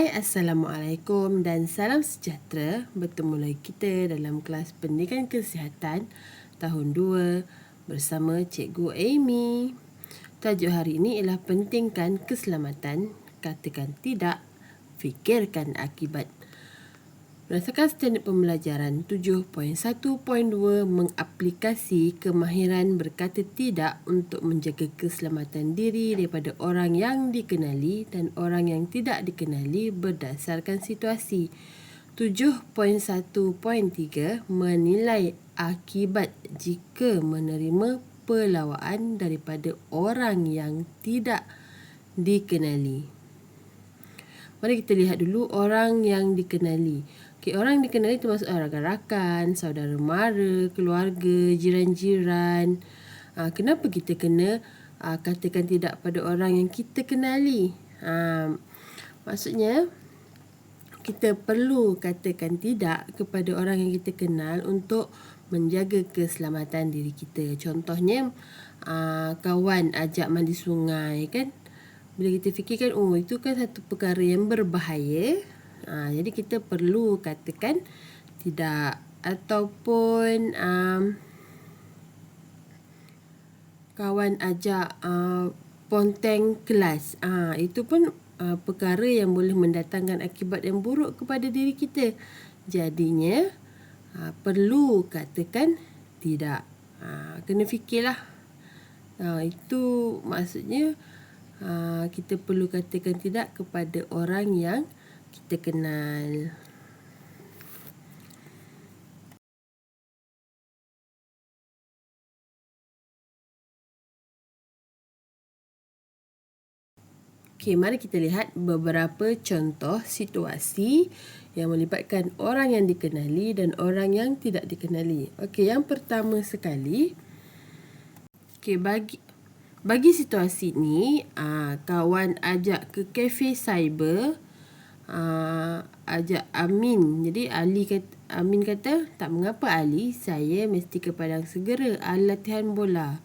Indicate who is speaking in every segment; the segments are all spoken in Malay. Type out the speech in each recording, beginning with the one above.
Speaker 1: Assalamualaikum dan salam sejahtera. Bertemu lagi kita dalam kelas Pendidikan Kesihatan tahun 2 bersama Cikgu Amy. Tajuk hari ini ialah pentingkan keselamatan, katakan tidak, fikirkan akibat. Berdasarkan standard pembelajaran 7.1.2 mengaplikasi kemahiran berkata tidak untuk menjaga keselamatan diri daripada orang yang dikenali dan orang yang tidak dikenali berdasarkan situasi. 7.1.3 menilai akibat jika menerima pelawaan daripada orang yang tidak dikenali. Mari kita lihat dulu orang yang dikenali. Orang yang dikenali termasuk rakan-rakan, saudara mara, keluarga, jiran-jiran. Kenapa kita kena katakan tidak pada orang yang kita kenali? Maksudnya, kita perlu katakan tidak kepada orang yang kita kenal untuk menjaga keselamatan diri kita. Contohnya, kawan ajak mandi sungai kan. Bila kita fikirkan, itu kan satu perkara yang berbahaya. Jadi kita perlu katakan tidak. Ataupun kawan ajak ponteng kelas. Itu pun perkara yang boleh mendatangkan akibat yang buruk kepada diri kita. Jadinya perlu katakan tidak. Kena fikirlah. Itu maksudnya kita perlu katakan tidak kepada orang yang kita kenal. Okey, mari kita lihat beberapa contoh situasi yang melibatkan orang yang dikenali dan orang yang tidak dikenali. Okey, yang pertama sekali, bagi situasi ni, kawan ajak ke kafe cyber, ajak Amin. Jadi Amin kata, tak mengapa Ali, saya mesti ke Padang segera, latihan bola.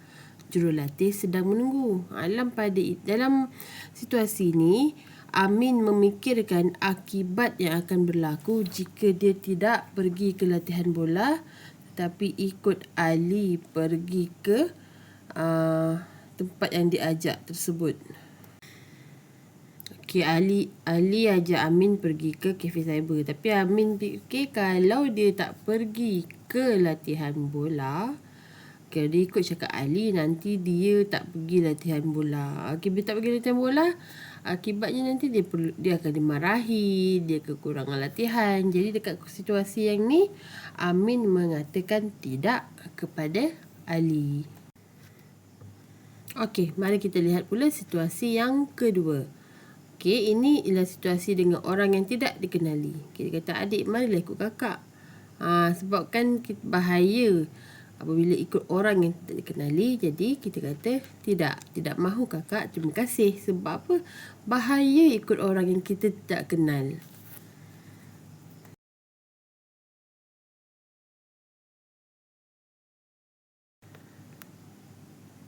Speaker 1: Jurulatih sedang menunggu. Dalam situasi ni, Amin memikirkan akibat yang akan berlaku jika dia tidak pergi ke latihan bola tetapi ikut Ali pergi ke tempat yang diajak tersebut. Okey, Ali ajak Amin pergi ke kafe cyber. Tapi Amin fikir kalau dia tak pergi ke latihan bola, kalau dia ikut cakap Ali, nanti dia tak pergi latihan bola. Bila tak pergi latihan bola, akibatnya nanti dia akan dimarahi, dia kekurangan latihan. Jadi dekat situasi yang ni, Amin mengatakan tidak kepada Ali. Okey, mari kita lihat pula situasi yang kedua. Okey, ini ialah situasi dengan orang yang tidak dikenali. Dia kata, adik marilah ikut kakak. Sebab kan bahaya apabila ikut orang yang tidak dikenali. Jadi kita kata tidak mahu kakak, terima kasih. Sebab apa? Bahaya ikut orang yang kita tidak kenal.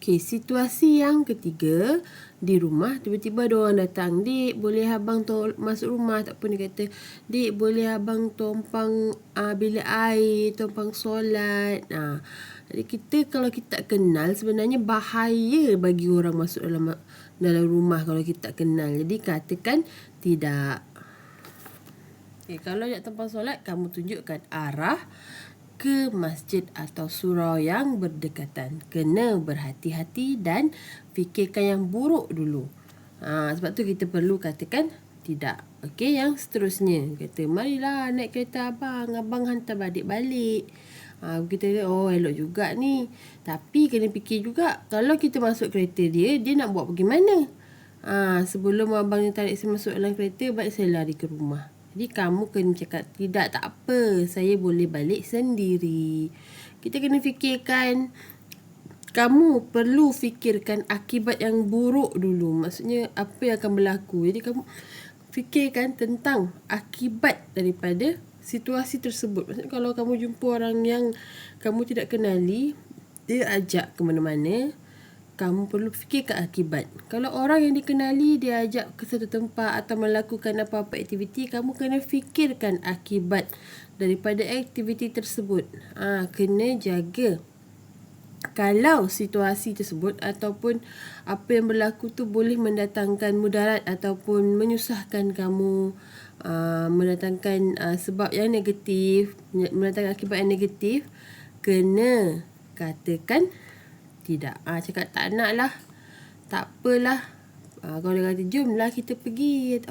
Speaker 1: Okey, situasi yang ketiga, di rumah tiba-tiba ada orang datang. Dik, boleh abang masuk rumah? Tak apa, dia kata, Dik, boleh abang tumpang bilik air, tumpang solat. Jadi kalau kita tak kenal, sebenarnya bahaya bagi orang masuk dalam rumah kalau kita tak kenal. Jadi katakan tidak. Okay, kalau nak tumpang solat, kamu tunjukkan arah ke masjid atau surau yang berdekatan. Kena berhati-hati dan fikirkan yang buruk dulu. Sebab tu kita perlu katakan tidak. Okey, yang seterusnya, kata, marilah naik kereta abang. Abang hantar adik balik. Kita kata, elok juga ni. Tapi kena fikir juga, kalau kita masuk kereta dia nak buat pergi mana? Sebelum abang ni tarik saya masuk dalam kereta, baik saya lari ke rumah. Jadi kamu kena cakap tidak, tak apa, saya boleh balik sendiri. Kita kena fikirkan, kamu perlu fikirkan akibat yang buruk dulu. Maksudnya apa yang akan berlaku. Jadi kamu fikirkan tentang akibat daripada situasi tersebut. Maksudnya kalau kamu jumpa orang yang kamu tidak kenali, dia ajak ke mana-mana, kamu perlu fikirkan akibat. Kalau orang yang dikenali dia ajak ke satu tempat atau melakukan apa-apa aktiviti, kamu kena fikirkan akibat daripada aktiviti tersebut. Kena jaga. Kalau situasi tersebut ataupun apa yang berlaku tu boleh mendatangkan mudarat ataupun menyusahkan kamu, mendatangkan sebab yang negatif, mendatangkan akibat yang negatif, kena katakan tidak. Cakap tak nak lah, tak apalah. Kalau dia kata jomlah kita pergi,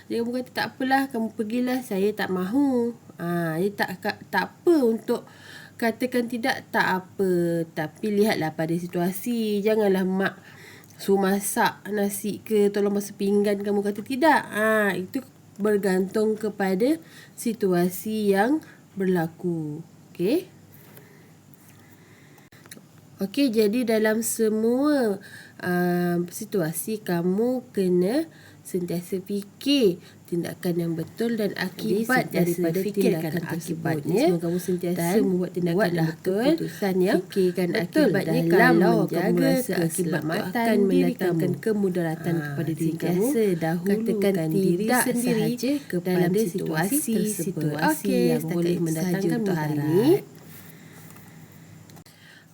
Speaker 1: dia kamu kata tak apalah, kamu pergilah, saya tak mahu. Dia tak apa untuk katakan tidak, tak apa. Tapi lihatlah pada situasi. Janganlah mak suruh masak nasi ke tolong basuh pinggan kamu kata tidak. Itu bergantung kepada situasi yang berlaku. Okey, jadi dalam semua situasi kamu kena sentiasa fikir tindakan yang betul dan akibat daripada tindakan akibatnya. Semoga kamu sentiasa membuat tindakan yang betul, keputusan yang fikirkan akibatnya dalam menjaga keselamatan diri kamu, kemudaratan kepada diri kamu. Katakan diri sendiri kepada situasi yang boleh mendatangkan mudarat.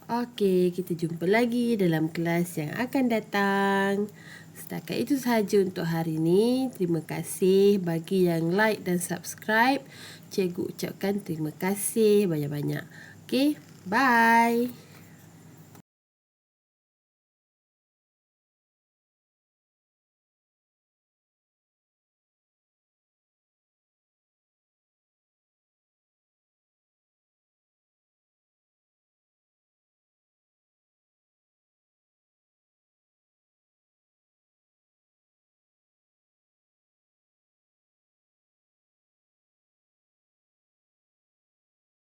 Speaker 1: Okey, kita jumpa lagi dalam kelas yang akan datang. Setakat itu sahaja untuk hari ini. Terima kasih bagi yang like dan subscribe. Cikgu ucapkan terima kasih banyak-banyak. Okey, bye.